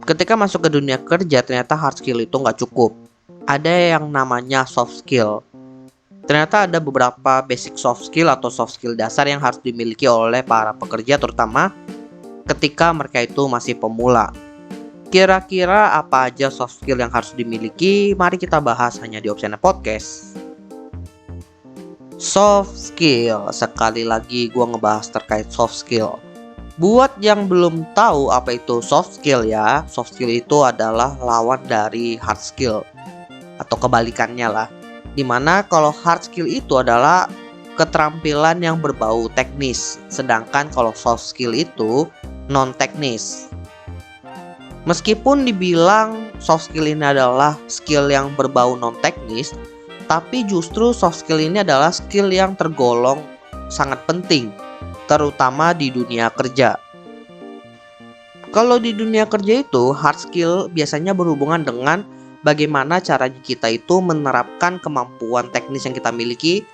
Ketika masuk ke dunia kerja, ternyata hard skill itu nggak cukup. Ada yang namanya soft skill. Ternyata ada beberapa basic soft skill atau soft skill dasar yang harus dimiliki oleh para pekerja, terutama ketika mereka itu masih pemula. Kira-kira apa aja soft skill yang harus dimiliki? Mari kita bahas hanya di Opsiana Podcast. Soft skill, sekali lagi gue ngebahas terkait soft skill. Buat yang belum tahu apa itu soft skill ya, soft skill itu adalah lawan dari hard skill atau kebalikannya lah. Dimana kalau hard skill itu adalah keterampilan yang berbau teknis, sedangkan kalau soft skill itu non teknis. Meskipun dibilang soft skill ini adalah skill yang berbau non teknis, tapi justru soft skill ini adalah skill yang tergolong sangat penting, terutama di dunia kerja. Kalau di dunia kerja itu, hard skill biasanya berhubungan dengan bagaimana caranya kita itu menerapkan kemampuan teknis yang kita miliki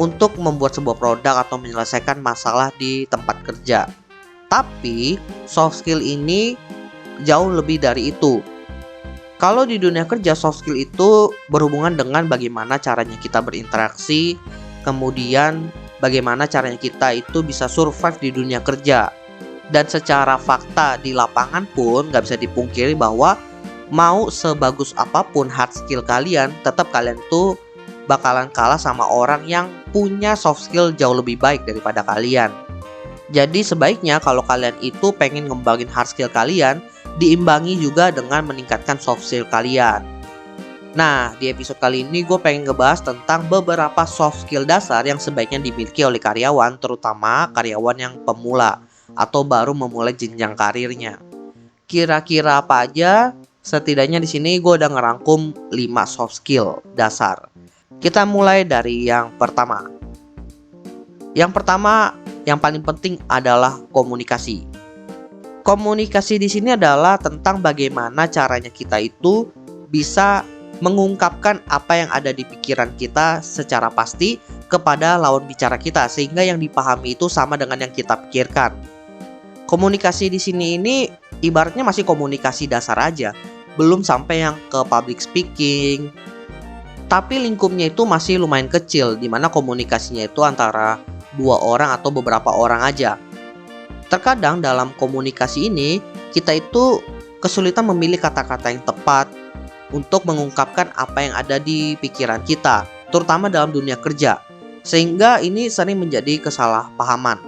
untuk membuat sebuah produk atau menyelesaikan masalah di tempat kerja. Tapi soft skill ini jauh lebih dari itu. Kalau di dunia kerja, soft skill itu berhubungan dengan bagaimana caranya kita berinteraksi, kemudian bagaimana caranya kita itu bisa survive di dunia kerja. Dan secara fakta di lapangan pun gak bisa dipungkiri bahwa mau sebagus apapun hard skill kalian, tetap kalian tuh bakalan kalah sama orang yang punya soft skill jauh lebih baik daripada kalian. Jadi sebaiknya kalau kalian itu pengen ngembangin hard skill kalian, diimbangi juga dengan meningkatkan soft skill kalian. Nah, di episode kali ini gue pengen ngebahas tentang beberapa soft skill dasar yang sebaiknya dimiliki oleh karyawan, terutama karyawan yang pemula atau baru memulai jenjang karirnya. Kira-kira apa aja? Setidaknya di sini gue udah ngerangkum 5 soft skill dasar. Kita mulai dari yang pertama. Yang pertama, yang paling penting adalah komunikasi. Komunikasi di sini adalah tentang bagaimana caranya kita itu bisa mengungkapkan apa yang ada di pikiran kita secara pasti kepada lawan bicara kita, sehingga yang dipahami itu sama dengan yang kita pikirkan. Komunikasi di sini ini ibaratnya masih komunikasi dasar aja, belum sampai yang ke public speaking. Tapi lingkupnya itu masih lumayan kecil, dimana komunikasinya itu antara 2 orang atau beberapa orang aja. Terkadang dalam komunikasi ini kita itu kesulitan memilih kata-kata yang tepat untuk mengungkapkan apa yang ada di pikiran kita, terutama dalam dunia kerja, sehingga ini sering menjadi kesalahpahaman.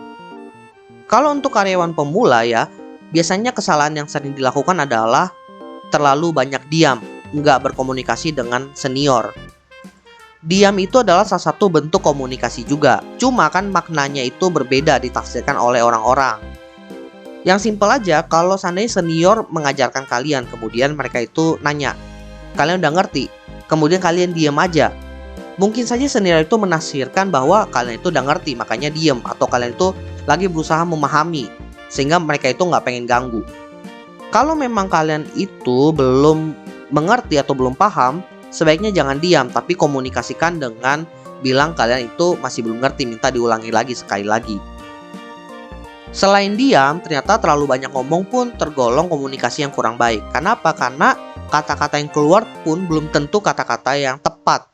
Kalau untuk karyawan pemula ya, biasanya kesalahan yang sering dilakukan adalah terlalu banyak diam, nggak berkomunikasi dengan senior. Diam itu adalah salah satu bentuk komunikasi juga, cuma kan maknanya itu berbeda ditafsirkan oleh orang-orang. Yang simpel aja, kalau seandainya senior mengajarkan kalian, kemudian mereka itu nanya, kalian udah ngerti, kemudian kalian diam aja. Mungkin saja senior itu menafsirkan bahwa kalian itu udah ngerti, makanya diam, atau kalian itu lagi berusaha memahami, sehingga mereka itu nggak pengen ganggu. Kalau memang kalian itu belum mengerti atau belum paham, sebaiknya jangan diam, tapi komunikasikan dengan bilang kalian itu masih belum ngerti, minta diulangi lagi sekali lagi. Selain diam, ternyata terlalu banyak ngomong pun tergolong komunikasi yang kurang baik. Kenapa? Karena kata-kata yang keluar pun belum tentu kata-kata yang tepat.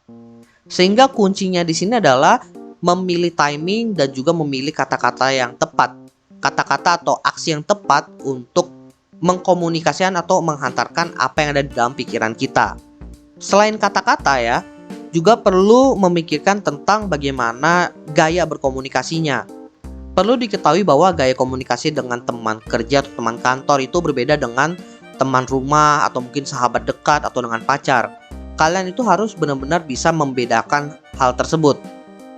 Sehingga kuncinya di sini adalah memilih timing dan juga memilih kata-kata yang tepat. Kata-kata atau aksi yang tepat untuk mengkomunikasikan atau menghantarkan apa yang ada di dalam pikiran kita. Selain kata-kata ya, juga perlu memikirkan tentang bagaimana gaya berkomunikasinya. Perlu diketahui bahwa gaya komunikasi dengan teman kerja atau teman kantor itu berbeda dengan teman rumah atau mungkin sahabat dekat atau dengan pacar. Kalian itu harus benar-benar bisa membedakan hal tersebut.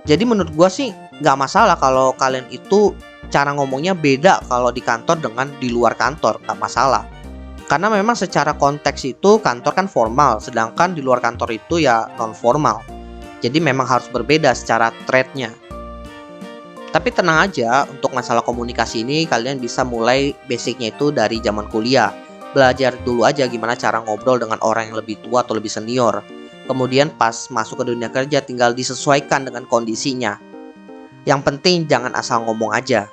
Jadi menurut gue sih gak masalah kalau kalian itu cara ngomongnya beda kalau di kantor dengan di luar kantor, gak masalah. Karena memang secara konteks itu kantor kan formal, sedangkan di luar kantor itu ya non formal. Jadi memang harus berbeda secara trait-nya. Tapi tenang aja, untuk masalah komunikasi ini kalian bisa mulai basicnya itu dari zaman kuliah. Belajar dulu aja gimana cara ngobrol dengan orang yang lebih tua atau lebih senior. Kemudian pas masuk ke dunia kerja tinggal disesuaikan dengan kondisinya. Yang penting jangan asal ngomong aja.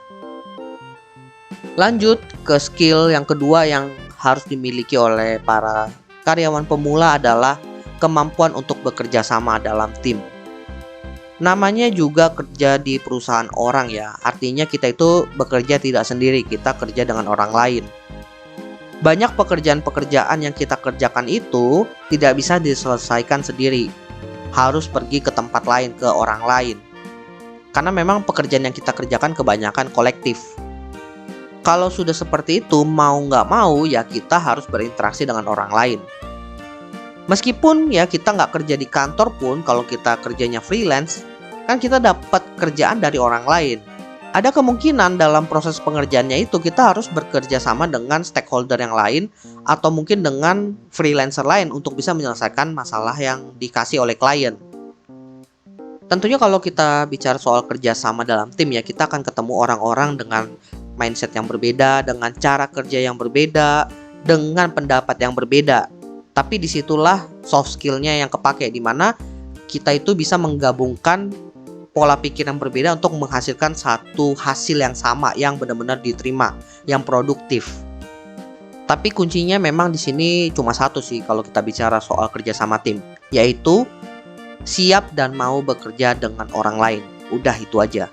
Lanjut ke skill yang kedua yang harus dimiliki oleh para karyawan pemula adalah kemampuan untuk bekerja sama dalam tim. Namanya juga kerja di perusahaan orang ya, artinya kita itu bekerja tidak sendiri, kita kerja dengan orang lain. Banyak pekerjaan-pekerjaan yang kita kerjakan itu tidak bisa diselesaikan sendiri, harus pergi ke tempat lain, ke orang lain. Karena memang pekerjaan yang kita kerjakan kebanyakan kolektif. Kalau sudah seperti itu, mau nggak mau ya kita harus berinteraksi dengan orang lain. Meskipun ya kita nggak kerja di kantor pun, kalau kita kerjanya freelance, kan kita dapat kerjaan dari orang lain. Ada kemungkinan dalam proses pengerjaannya itu kita harus bekerja sama dengan stakeholder yang lain atau mungkin dengan freelancer lain untuk bisa menyelesaikan masalah yang dikasih oleh klien. Tentunya kalau kita bicara soal kerja sama dalam tim ya, kita akan ketemu orang-orang dengan mindset yang berbeda, dengan cara kerja yang berbeda, dengan pendapat yang berbeda. Tapi disitulah soft skill-nya yang kepake, di mana kita itu bisa menggabungkan pola pikir yang berbeda untuk menghasilkan satu hasil yang sama, yang benar-benar diterima, yang produktif. Tapi kuncinya memang di sini cuma satu sih kalau kita bicara soal kerja sama tim, yaitu siap dan mau bekerja dengan orang lain. Udah itu aja.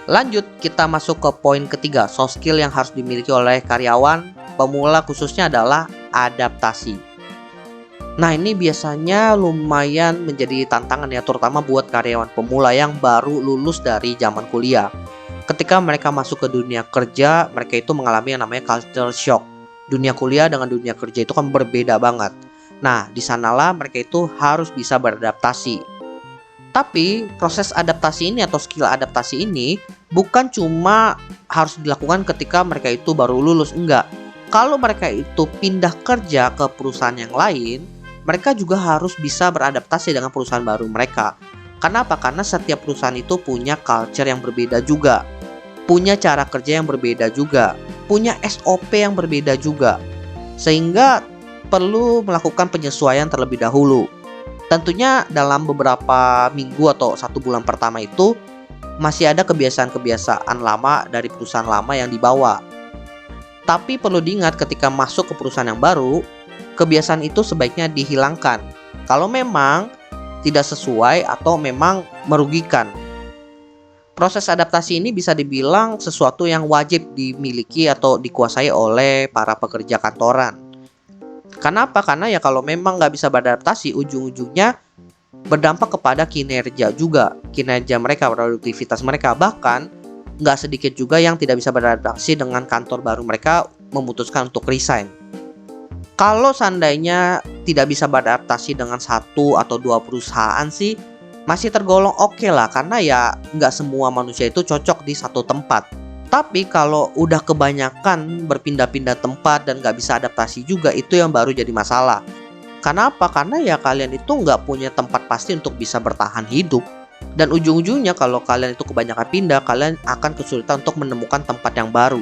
Lanjut, kita masuk ke poin ketiga, soft skill yang harus dimiliki oleh karyawan pemula khususnya adalah adaptasi. Nah, ini biasanya lumayan menjadi tantangan ya, terutama buat karyawan pemula yang baru lulus dari zaman kuliah. Ketika mereka masuk ke dunia kerja, mereka itu mengalami yang namanya culture shock. Dunia kuliah dengan dunia kerja itu kan berbeda banget. Nah, di sanalah mereka itu harus bisa beradaptasi. Tapi proses adaptasi ini atau skill adaptasi ini bukan cuma harus dilakukan ketika mereka itu baru lulus, enggak. Kalau mereka itu pindah kerja ke perusahaan yang lain, mereka juga harus bisa beradaptasi dengan perusahaan baru mereka. Kenapa? Karena setiap perusahaan itu punya culture yang berbeda juga, punya cara kerja yang berbeda juga, punya SOP yang berbeda juga, sehingga perlu melakukan penyesuaian terlebih dahulu. Tentunya dalam beberapa minggu atau 1 bulan pertama itu masih ada kebiasaan-kebiasaan lama dari perusahaan lama yang dibawa. Tapi perlu diingat ketika masuk ke perusahaan yang baru, kebiasaan itu sebaiknya dihilangkan kalau memang tidak sesuai atau memang merugikan. Proses adaptasi ini bisa dibilang sesuatu yang wajib dimiliki atau dikuasai oleh para pekerja kantoran. Kenapa? Karena ya kalau memang nggak bisa beradaptasi, ujung-ujungnya berdampak kepada kinerja juga, kinerja mereka, produktivitas mereka. Bahkan nggak sedikit juga yang tidak bisa beradaptasi dengan kantor baru mereka memutuskan untuk resign. Kalau seandainya tidak bisa beradaptasi dengan 1 atau 2 perusahaan sih masih tergolong oke lah, karena ya nggak semua manusia itu cocok di satu tempat. Tapi kalau udah kebanyakan berpindah-pindah tempat dan nggak bisa adaptasi juga, itu yang baru jadi masalah. Kenapa? Karena ya kalian itu nggak punya tempat pasti untuk bisa bertahan hidup. Dan ujung-ujungnya kalau kalian itu kebanyakan pindah, kalian akan kesulitan untuk menemukan tempat yang baru.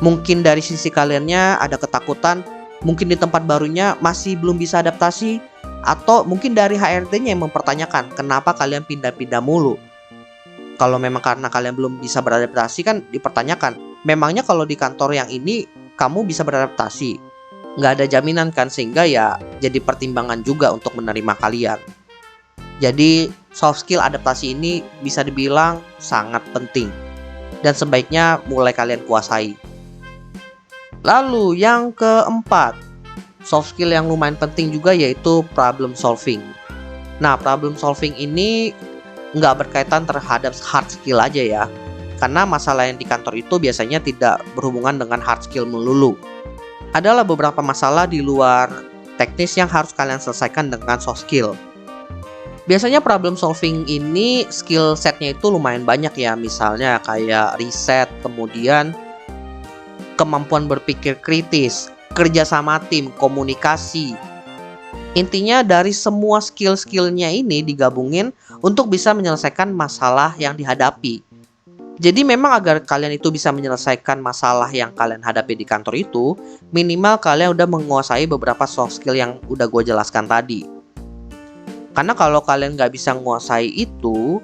Mungkin dari sisi kaliannya ada ketakutan, mungkin di tempat barunya masih belum bisa adaptasi, atau mungkin dari HRD-nya yang mempertanyakan kenapa kalian pindah-pindah mulu. Kalau memang karena kalian belum bisa beradaptasi kan dipertanyakan, memangnya kalau di kantor yang ini kamu bisa beradaptasi? Nggak ada jaminan kan, sehingga ya jadi pertimbangan juga untuk menerima kalian. Jadi soft skill adaptasi ini bisa dibilang sangat penting dan sebaiknya mulai kalian kuasai. Lalu yang keempat, soft skill yang lumayan penting juga yaitu problem solving. Nah, problem solving ini nggak berkaitan terhadap hard skill aja ya, karena masalah yang di kantor itu biasanya tidak berhubungan dengan hard skill melulu. Adalah beberapa masalah di luar teknis yang harus kalian selesaikan dengan soft skill. Biasanya problem solving ini skill setnya itu lumayan banyak ya, misalnya kayak riset, kemudian kemampuan berpikir kritis, kerja sama tim, komunikasi. Intinya dari semua skill-skillnya ini digabungin untuk bisa menyelesaikan masalah yang dihadapi. Jadi memang agar kalian itu bisa menyelesaikan masalah yang kalian hadapi di kantor itu, minimal kalian udah menguasai beberapa soft skill yang udah gue jelaskan tadi. Karena kalau kalian nggak bisa menguasai itu,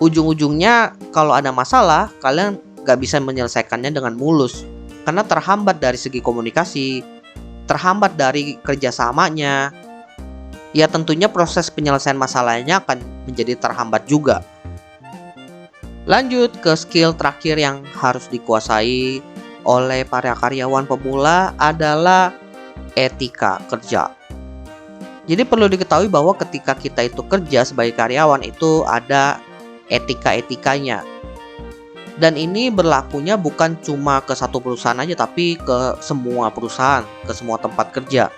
ujung-ujungnya kalau ada masalah, kalian nggak bisa menyelesaikannya dengan mulus. karena terhambat dari segi komunikasi, terhambat dari kerjasamanya. Ya tentunya proses penyelesaian masalahnya akan menjadi terhambat juga. Lanjut ke skill terakhir yang harus dikuasai oleh para karyawan pemula adalah etika kerja. Jadi perlu diketahui bahwa ketika kita itu kerja sebagai karyawan itu ada etika-etikanya. Dan ini berlakunya bukan cuma ke satu perusahaan aja, tapi ke semua perusahaan, ke semua tempat kerja.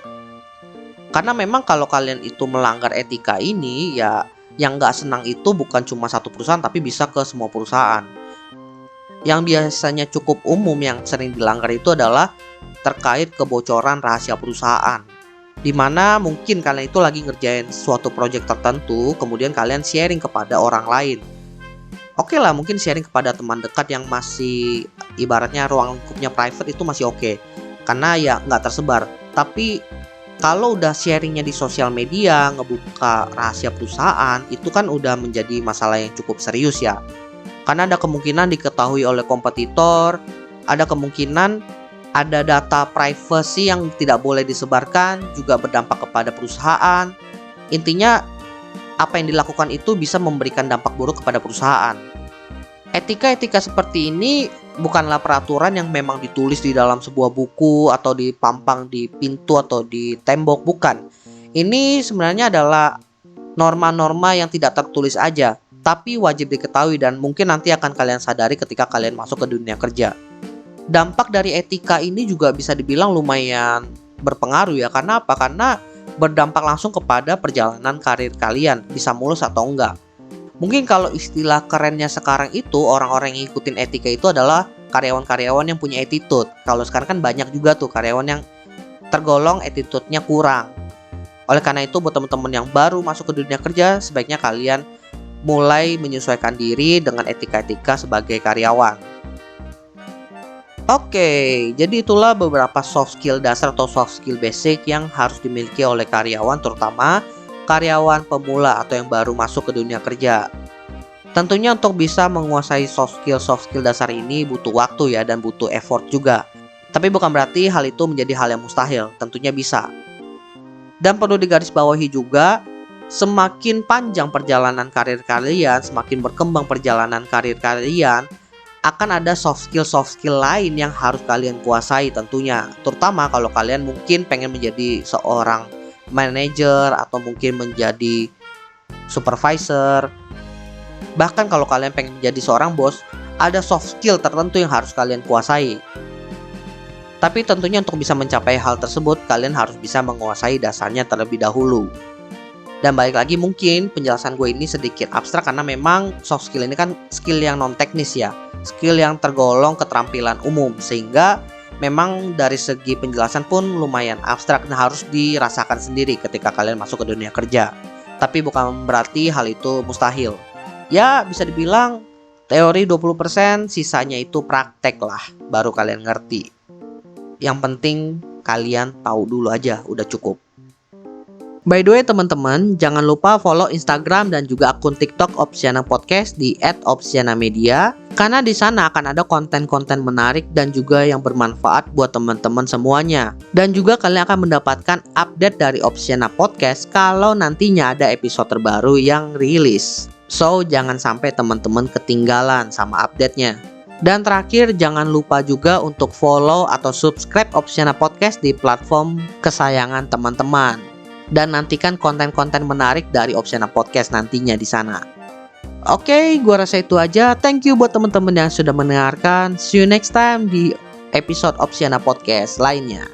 Karena memang kalau kalian itu melanggar etika ini, ya yang nggak senang itu bukan cuma satu perusahaan, tapi bisa ke semua perusahaan. Yang biasanya cukup umum yang sering dilanggar itu adalah terkait kebocoran rahasia perusahaan. Dimana mungkin kalian itu lagi ngerjain suatu project tertentu, kemudian kalian sharing kepada orang lain. Oke lah, mungkin sharing kepada teman dekat yang masih ibaratnya ruang lingkupnya private itu masih oke, karena ya nggak tersebar. Tapi kalau udah sharingnya di sosial media, ngebuka rahasia perusahaan, itu kan udah menjadi masalah yang cukup serius ya. Karena ada kemungkinan diketahui oleh kompetitor, ada kemungkinan ada data privacy yang tidak boleh disebarkan, juga berdampak kepada perusahaan. Intinya, apa yang dilakukan itu bisa memberikan dampak buruk kepada perusahaan. Etika-etika seperti ini bukanlah peraturan yang memang ditulis di dalam sebuah buku atau dipampang di pintu atau di tembok, bukan. Ini sebenarnya adalah norma-norma yang tidak tertulis aja, tapi wajib diketahui dan mungkin nanti akan kalian sadari ketika kalian masuk ke dunia kerja. Dampak dari etika ini juga bisa dibilang lumayan berpengaruh ya. Karena apa? Karena berdampak langsung kepada perjalanan karir kalian, bisa mulus atau enggak. Mungkin kalau istilah kerennya sekarang itu, orang-orang yang ngikutin etika itu adalah karyawan-karyawan yang punya attitude. Kalau sekarang kan banyak juga tuh karyawan yang tergolong attitude-nya kurang. Oleh karena itu buat teman-teman yang baru masuk ke dunia kerja, sebaiknya kalian mulai menyesuaikan diri dengan etika-etika sebagai karyawan. Oke, jadi itulah beberapa soft skill dasar atau soft skill basic yang harus dimiliki oleh karyawan, terutama karyawan pemula atau yang baru masuk ke dunia kerja. Tentunya untuk bisa menguasai soft skill dasar ini butuh waktu ya, dan butuh effort juga. Tapi bukan berarti hal itu menjadi hal yang mustahil, tentunya bisa. Dan perlu digarisbawahi juga, semakin panjang perjalanan karir kalian, semakin berkembang perjalanan karir kalian, akan ada soft skill lain yang harus kalian kuasai tentunya. Terutama kalau kalian mungkin pengen menjadi seorang manager atau mungkin menjadi supervisor. Bahkan kalau kalian pengen menjadi seorang bos, ada soft skill tertentu yang harus kalian kuasai. Tapi tentunya untuk bisa mencapai hal tersebut, kalian harus bisa menguasai dasarnya terlebih dahulu. Dan balik lagi, mungkin penjelasan gue ini sedikit abstrak karena memang soft skill ini kan skill yang non teknis ya, skill yang tergolong keterampilan umum, sehingga memang dari segi penjelasan pun lumayan abstrak dan harus dirasakan sendiri ketika kalian masuk ke dunia kerja. Tapi bukan berarti hal itu mustahil. Ya bisa dibilang teori 20%, sisanya itu praktek lah, baru kalian ngerti. Yang penting kalian tahu dulu aja, udah cukup. By the way teman-teman, jangan lupa follow Instagram dan juga akun TikTok Opsiana Podcast di @opsianamedia, karena di sana akan ada konten-konten menarik dan juga yang bermanfaat buat teman-teman semuanya. Dan juga kalian akan mendapatkan update dari Opsiana Podcast kalau nantinya ada episode terbaru yang rilis. So, jangan sampai teman-teman ketinggalan sama update-nya. Dan terakhir, jangan lupa juga untuk follow atau subscribe Opsiana Podcast di platform kesayangan teman-teman. Dan nantikan konten-konten menarik dari Opsiana Podcast nantinya di sana. Oke, gua rasa itu aja. Thank you buat teman-teman yang sudah mendengarkan. See you next time di episode Opsiana Podcast lainnya.